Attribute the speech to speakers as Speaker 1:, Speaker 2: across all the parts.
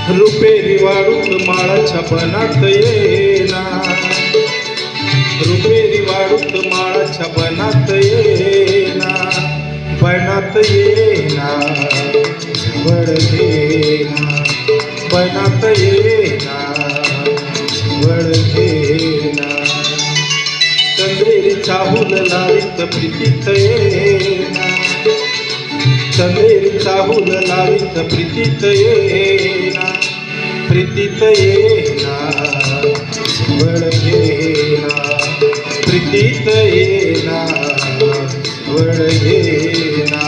Speaker 1: रुपेरी वाळूत माळाच्या बनात येना, रुपेरी वाळूत माळाच्या बनात येना, बनात येना जवळ घेना, बनात येना जवळ घेना. चंद्रेरी चाहूल लावित प्रीतीत येना, चंद्रेरी चाहूल लावित प्रीतीत येना, प्रीतीत येना जवळ घेना, प्रीतीत येना जवळ घेना.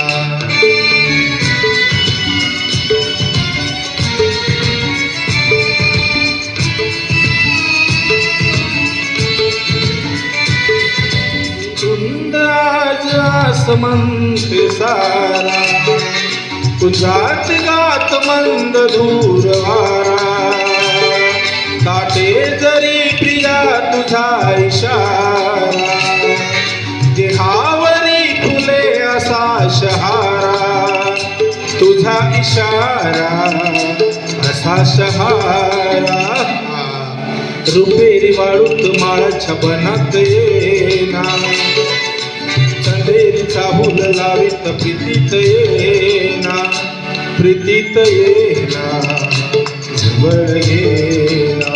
Speaker 1: समंत सारा कुंजात गात मंद धूर वारा, काटे जरी प्रिया तुझा इशारा, देहावरी फुले असा शहारा, तुझा इशारा असा शहारा. रुपेरी वाळूत माळाच्या बनात येना, चंद्रेरी चाहूल लावित प्रीतीत येना, प्रीतीत येना जवळ घेना,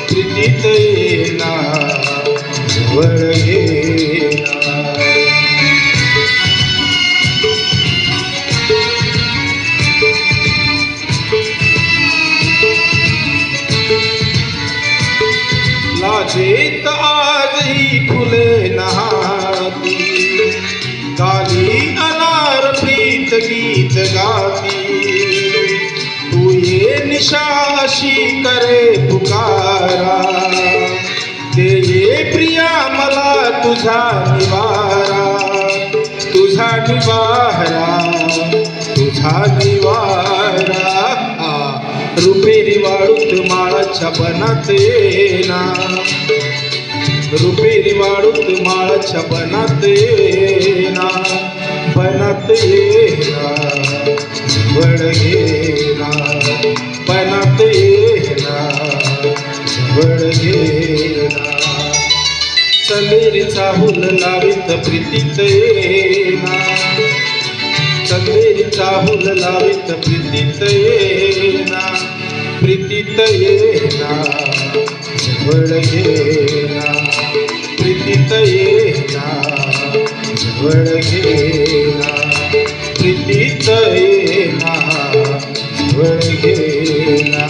Speaker 1: प्रीतीत येना जवळ घेना. लाजेत आजही फुले नहाती, काली अनार प्रीत गीत गाती, तू ये निशाशी करे पुकारा, दे ये प्रिया मला तुझा निवारा, तुझा निवारा, तुझा निवारा. रुपेरी वाळूत माळाच्या बनात येना, रुपेरी वाळूत माळाच्या बनात येना, बनात येना जवळ घेना, बनात येना जवळ घेना. चंद्रेरी चाहूल लावित प्रीतीत येना, चंद्रेरी चाहूल लावित प्रीतीत येना, प्रीतीत येना जवळ घेना, प्रीतीत येना जवळ घेना, प्रीतीत येना जवळ घेना.